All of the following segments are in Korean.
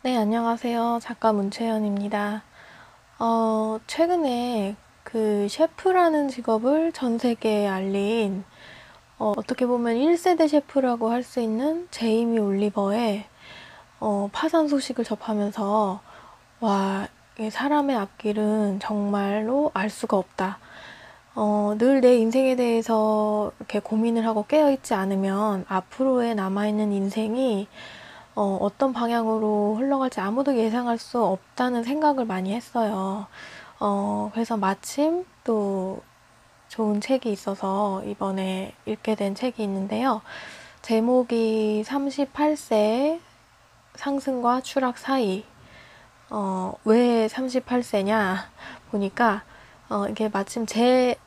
네, 안녕하세요. 작가 문채연입니다. 최근에 그 셰프라는 직업을 전 세계에 알린, 어떻게 보면 1세대 셰프라고 할 수 있는 제이미 올리버의 파산 소식을 접하면서, 와, 이 사람의 앞길은 정말로 알 수가 없다. 늘 내 인생에 대해서 이렇게 고민을 하고 깨어있지 않으면 앞으로의 남아있는 인생이 어떤 방향으로 흘러갈지 아무도 예상할 수 없다는 생각을 많이 했어요. 그래서 마침 또 좋은 책이 있어서 이번에 읽게 된 책이 있는데요. 제목이 38세 상승과 추락 사이. 왜 38세냐 보니까, 이게 마침 제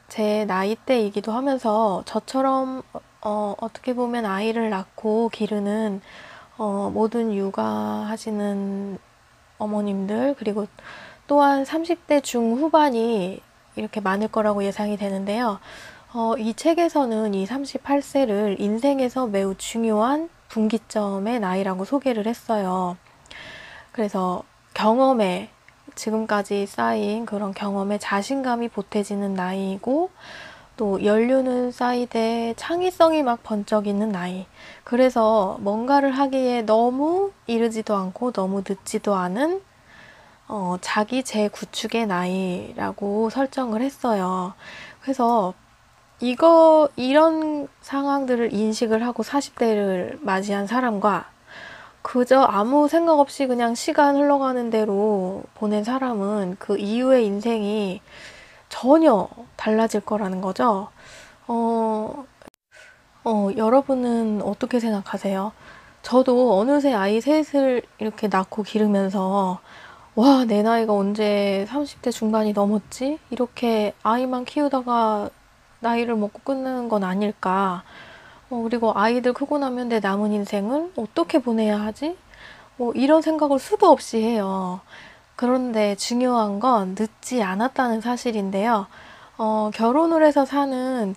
나이대이기도 하면서 저처럼, 어떻게 보면 아이를 낳고 기르는 모든 육아하시는 어머님들, 그리고 또한 30대 중후반이 이렇게 많을 거라고 예상이 되는데요. 이 책에서는 이 38세를 인생에서 매우 중요한 분기점의 나이라고 소개를 했어요. 그래서 경험에, 지금까지 쌓인 그런 경험에 자신감이 보태지는 나이이고, 또 연륜은 쌓이되 창의성이 막 번쩍이는 나이. 그래서 뭔가를 하기에 너무 이르지도 않고 너무 늦지도 않은 자기 재구축의 나이라고 설정을 했어요. 그래서 이런 상황들을 인식을 하고 40대를 맞이한 사람과 그저 아무 생각 없이 그냥 시간 흘러가는 대로 보낸 사람은 그 이후의 인생이 전혀 달라질 거라는 거죠. 어, 여러분은 어떻게 생각하세요? 저도 어느새 아이 셋을 이렇게 낳고 기르면서, 와, 내 나이가 언제 30대 중반이 넘었지? 이렇게 아이만 키우다가 나이를 먹고 끝나는 건 아닐까? 그리고 아이들 크고 나면 내 남은 인생을 어떻게 보내야 하지? 이런 생각을 수도 없이 해요. 그런데 중요한 건 늦지 않았다는 사실인데요. 결혼을 해서 사는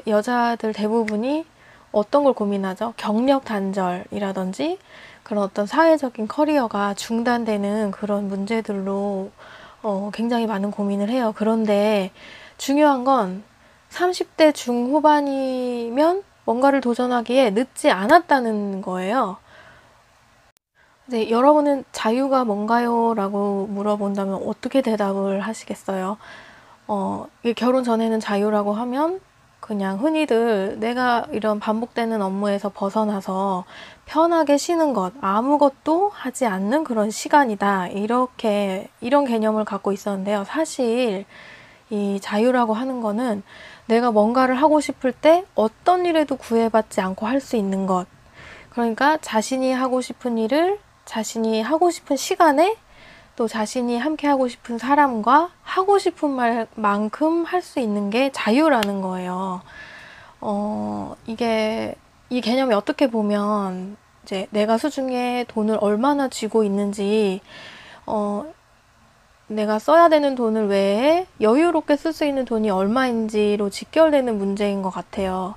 여자들 대부분이 어떤 걸 고민하죠? 경력 단절이라든지 그런 어떤 사회적인 커리어가 중단되는 그런 문제들로 굉장히 많은 고민을 해요. 그런데 중요한 건 30대 중후반이면 뭔가를 도전하기에 늦지 않았다는 거예요. 네, 여러분은 자유가 뭔가요? 라고 물어본다면 어떻게 대답을 하시겠어요? 이게 결혼 전에는 자유라고 하면 그냥 흔히들 내가 이런 반복되는 업무에서 벗어나서 편하게 쉬는 것, 아무것도 하지 않는 그런 시간이다. 이런 개념을 갖고 있었는데요. 사실 이 자유라고 하는 거는 내가 뭔가를 하고 싶을 때 어떤 일에도 구애받지 않고 할 수 있는 것. 그러니까 자신이 하고 싶은 일을 자신이 하고 싶은 시간에 또 자신이 함께 하고 싶은 사람과 하고 싶은 말만큼 할 수 있는 게 자유라는 거예요. 이 개념이 어떻게 보면 이제 내가 수중에 돈을 얼마나 쥐고 있는지, 어, 내가 써야 되는 돈을 외에 여유롭게 쓸 수 있는 돈이 얼마인지로 직결되는 문제인 것 같아요.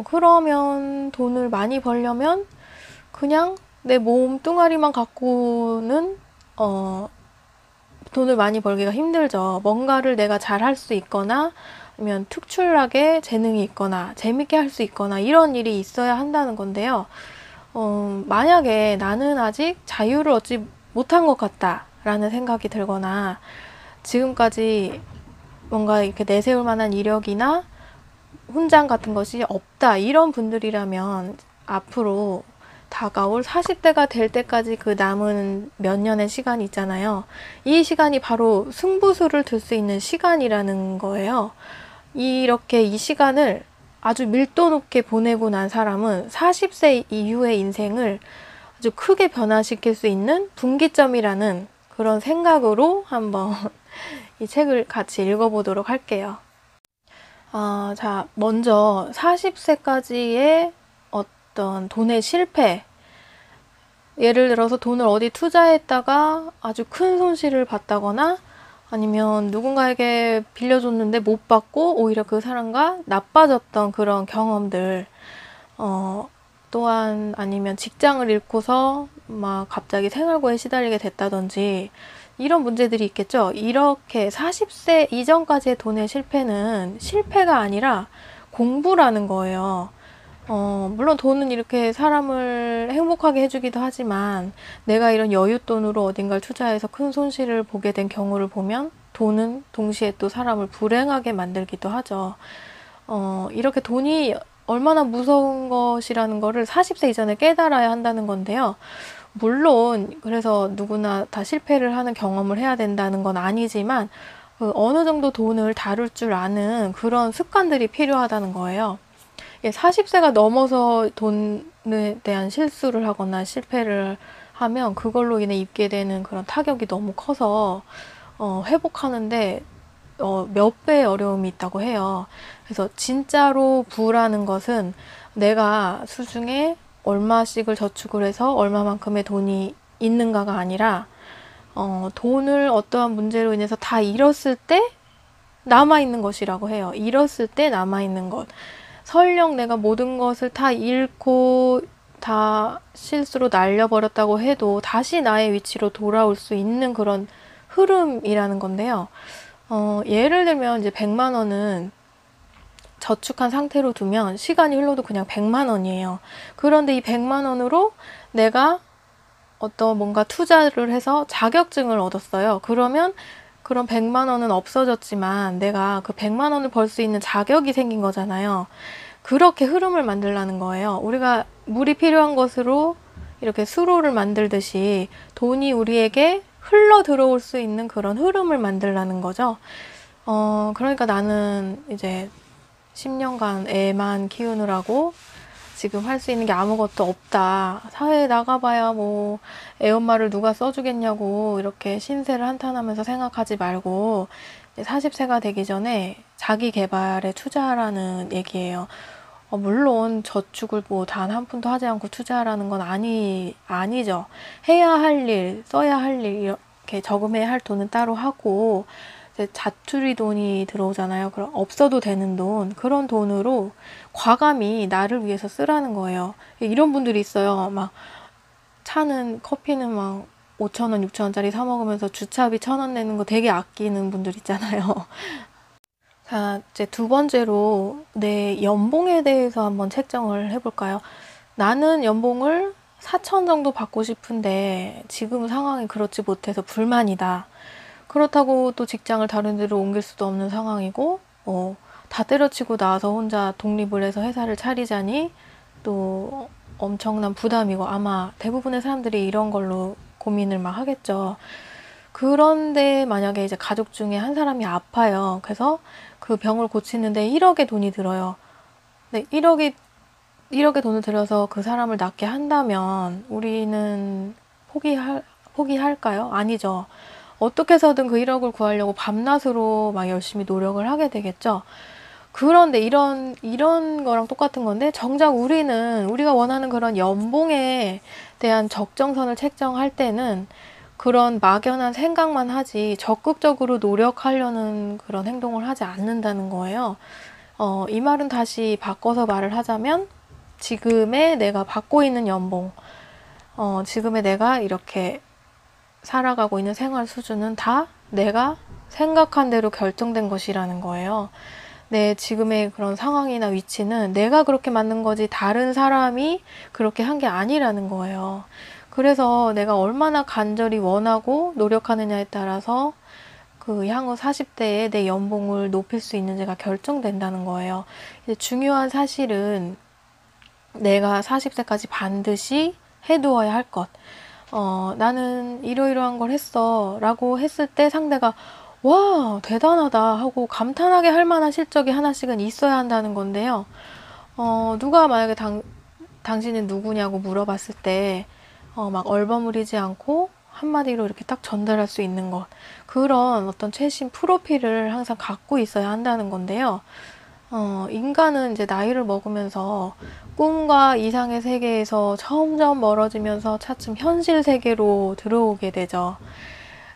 그러면 돈을 많이 벌려면 그냥 내 몸뚱아리만 갖고는 어, 돈을 많이 벌기가 힘들죠. 뭔가를 내가 잘 할 수 있거나 아니면 특출나게 재능이 있거나 재밌게 할 수 있거나 이런 일이 있어야 한다는 건데요. 만약에 나는 아직 자유를 얻지 못한 것 같다라는 생각이 들거나 지금까지 뭔가 이렇게 내세울 만한 이력이나 훈장 같은 것이 없다 이런 분들이라면 앞으로 다가올 40대가 될 때까지 그 남은 몇 년의 시간이 있잖아요. 이 시간이 바로 승부수를 둘 수 있는 시간이라는 거예요. 이렇게 이 시간을 아주 밀도 높게 보내고 난 사람은 40세 이후의 인생을 아주 크게 변화시킬 수 있는 분기점이라는 그런 생각으로 한번 이 책을 같이 읽어보도록 할게요. 자, 먼저 40세까지의 어떤 돈의 실패, 예를 들어서 돈을 어디 투자했다가 아주 큰 손실을 봤다거나 아니면 누군가에게 빌려줬는데 못 받고 오히려 그 사람과 나빠졌던 그런 경험들, 어, 또한 아니면 직장을 잃고서 막 갑자기 생활고에 시달리게 됐다든지 이런 문제들이 있겠죠. 이렇게 40세 이전까지의 돈의 실패는 실패가 아니라 공부라는 거예요. 물론 돈은 이렇게 사람을 행복하게 해주기도 하지만 내가 이런 여윳돈으로 어딘가를 투자해서 큰 손실을 보게 된 경우를 보면 돈은 동시에 또 사람을 불행하게 만들기도 하죠. 이렇게 돈이 얼마나 무서운 것이라는 거를 40세 이전에 깨달아야 한다는 건데요. 물론 그래서 누구나 다 실패를 하는 경험을 해야 된다는 건 아니지만 어느 정도 돈을 다룰 줄 아는 그런 습관들이 필요하다는 거예요. 40세가 넘어서 돈에 대한 실수를 하거나 실패를 하면 그걸로 인해 입게 되는 그런 타격이 너무 커서 회복하는데 몇 배의 어려움이 있다고 해요. 그래서 진짜로 부라는 것은 내가 수중에 얼마씩을 저축을 해서 얼마만큼의 돈이 있는가가 아니라 돈을 어떠한 문제로 인해서 다 잃었을 때 남아있는 것이라고 해요. 잃었을 때 남아있는 것. 설령 내가 모든 것을 다 잃고 다 실수로 날려버렸다고 해도 다시 나의 위치로 돌아올 수 있는 그런 흐름이라는 건데요. 예를 들면 이제 100만 원은 저축한 상태로 두면 시간이 흘러도 그냥 100만 원이에요. 그런데 이 100만 원으로 내가 어떤 뭔가 투자를 해서 자격증을 얻었어요. 그러면 그런 100만 원은 없어졌지만 내가 그 100만 원을 벌 수 있는 자격이 생긴 거잖아요. 그렇게 흐름을 만들라는 거예요. 우리가 물이 필요한 것으로 이렇게 수로를 만들듯이 돈이 우리에게 흘러 들어올 수 있는 그런 흐름을 만들라는 거죠. 그러니까 나는 이제 10년간 애만 키우느라고 지금 할 수 있는 게 아무것도 없다. 사회에 나가봐야 뭐 애 엄마를 누가 써주겠냐고 이렇게 신세를 한탄하면서 생각하지 말고 40세가 되기 전에 자기 개발에 투자하라는 얘기예요. 물론 저축을 뭐 단 한 푼도 하지 않고 투자하라는 건 아니죠. 해야 할 일, 써야 할 일, 이렇게 저금해야 할 돈은 따로 하고 이제 자투리 돈이 들어오잖아요. 그럼 없어도 되는 돈, 그런 돈으로 과감히 나를 위해서 쓰라는 거예요. 이런 분들이 있어요. 막 커피는 막 5,000원, 6,000원짜리 사 먹으면서 주차비 1,000원 내는 거 되게 아끼는 분들 있잖아요. 자, 이제 두 번째로 내 연봉에 대해서 한번 책정을 해볼까요? 나는 연봉을 4천 정도 받고 싶은데 지금 상황이 그렇지 못해서 불만이다. 그렇다고 또 직장을 다른 데로 옮길 수도 없는 상황이고, 다 때려치고 나와서 혼자 독립을 해서 회사를 차리자니 또 엄청난 부담이고 아마 대부분의 사람들이 이런 걸로 고민을 막 하겠죠. 그런데 만약에 이제 가족 중에 한 사람이 아파요. 그래서 그 병을 고치는데 1억의 돈이 들어요. 네, 1억의 돈을 들여서 그 사람을 낫게 한다면 우리는 포기할까요? 아니죠. 어떻게 해서든 그 1억을 구하려고 밤낮으로 막 열심히 노력을 하게 되겠죠. 그런데 이런 거랑 똑같은 건데 정작 우리가 원하는 그런 연봉에 대한 적정선을 책정할 때는 그런 막연한 생각만 하지 적극적으로 노력하려는 그런 행동을 하지 않는다는 거예요. 이 말은 다시 바꿔서 말을 하자면 지금의 내가 받고 있는 연봉, 지금의 내가 이렇게 살아가고 있는 생활 수준은 다 내가 생각한 대로 결정된 것이라는 거예요. 내 지금의 그런 상황이나 위치는 내가 그렇게 만든 거지 다른 사람이 그렇게 한 게 아니라는 거예요. 그래서 내가 얼마나 간절히 원하고 노력하느냐에 따라서 그 향후 40대에 내 연봉을 높일 수 있는지가 결정된다는 거예요. 이제 중요한 사실은 내가 40세까지 반드시 해두어야 할 것. 나는 이러이러한 걸 했어 라고 했을 때 상대가 와, 대단하다 하고 감탄하게 할 만한 실적이 하나씩은 있어야 한다는 건데요. 누가 만약에 당신은 누구냐고 물어봤을 때, 막 얼버무리지 않고 한마디로 이렇게 딱 전달할 수 있는 것. 그런 어떤 최신 프로필을 항상 갖고 있어야 한다는 건데요. 인간은 이제 나이를 먹으면서 꿈과 이상의 세계에서 점점 멀어지면서 차츰 현실 세계로 들어오게 되죠.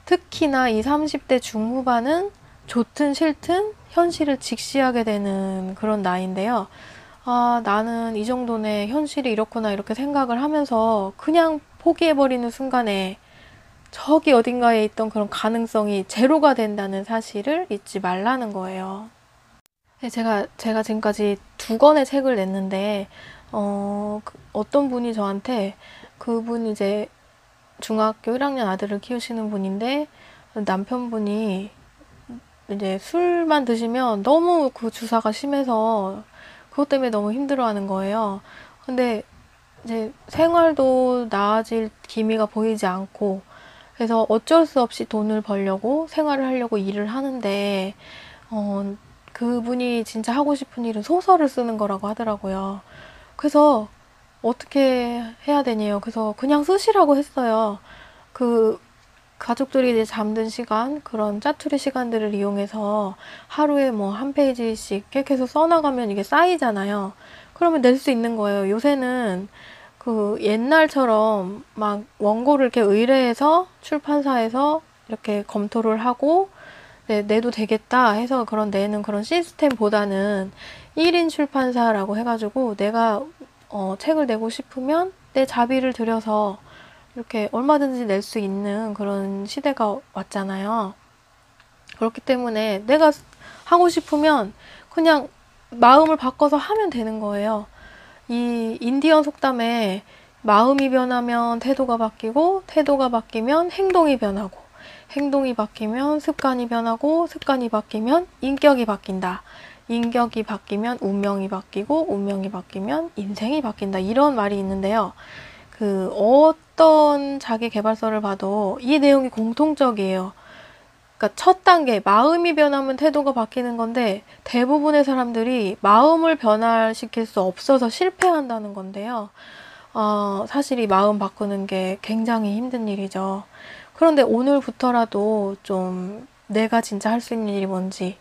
특히나 이 30대 중후반은 좋든 싫든 현실을 직시하게 되는 그런 나이인데요. 아, 나는 이 정도네, 현실이 이렇구나, 이렇게 생각을 하면서 그냥 포기해버리는 순간에 저기 어딘가에 있던 그런 가능성이 제로가 된다는 사실을 잊지 말라는 거예요. 네, 제가 지금까지 두 권의 책을 냈는데, 어떤 분이 저한테, 그분 이제 중학교 1학년 아들을 키우시는 분인데, 남편분이 이제 술만 드시면 너무 그 주사가 심해서 그것 때문에 너무 힘들어하는 거예요. 근데 이제 생활도 나아질 기미가 보이지 않고, 그래서 어쩔 수 없이 돈을 벌려고 생활을 하려고 일을 하는데, 어, 그분이 진짜 하고 싶은 일은 소설을 쓰는 거라고 하더라고요. 그래서 어떻게 해야 되냐요. 그래서 그냥 쓰시라고 했어요. 그 가족들이 이제 잠든 시간, 그런 짜투리 시간들을 이용해서 하루에 뭐 한 페이지씩 계속 써나가면 이게 쌓이잖아요. 그러면 낼 수 있는 거예요. 요새는 그 옛날처럼 막 원고를 이렇게 의뢰해서 출판사에서 이렇게 검토를 하고 네, 내도 되겠다 해서 그런 내는 그런 시스템보다는 1인 출판사라고 해가지고 내가 책을 내고 싶으면 내 자비를 들여서 이렇게 얼마든지 낼 수 있는 그런 시대가 왔잖아요. 그렇기 때문에 내가 하고 싶으면 그냥 마음을 바꿔서 하면 되는 거예요. 이 인디언 속담에 마음이 변하면 태도가 바뀌고 태도가 바뀌면 행동이 변하고 행동이 바뀌면 습관이 변하고 습관이 바뀌면 인격이 바뀐다. 인격이 바뀌면 운명이 바뀌고 운명이 바뀌면 인생이 바뀐다. 이런 말이 있는데요. 그 어떤 자기 개발서를 봐도 이 내용이 공통적이에요. 그러니까 첫 단계, 마음이 변하면 태도가 바뀌는 건데 대부분의 사람들이 마음을 변화시킬 수 없어서 실패한다는 건데요. 사실 이 마음 바꾸는 게 굉장히 힘든 일이죠. 그런데 오늘부터라도 좀 내가 진짜 할 수 있는 일이 뭔지,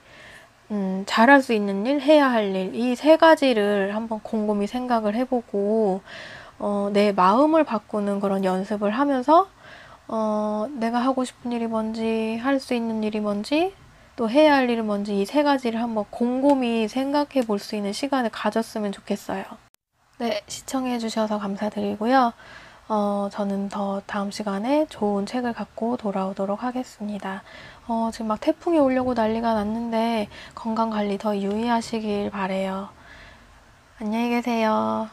잘할 수 있는 일, 해야 할 일, 이 세 가지를 한번 곰곰이 생각을 해보고, 내 마음을 바꾸는 그런 연습을 하면서 내가 하고 싶은 일이 뭔지, 할 수 있는 일이 뭔지, 또 해야 할 일은 뭔지 이 세 가지를 한번 곰곰이 생각해 볼 수 있는 시간을 가졌으면 좋겠어요. 네, 시청해 주셔서 감사드리고요. 저는 더 다음 시간에 좋은 책을 갖고 돌아오도록 하겠습니다. 지금 막 태풍이 오려고 난리가 났는데 건강 관리 더 유의하시길 바래요. 안녕히 계세요.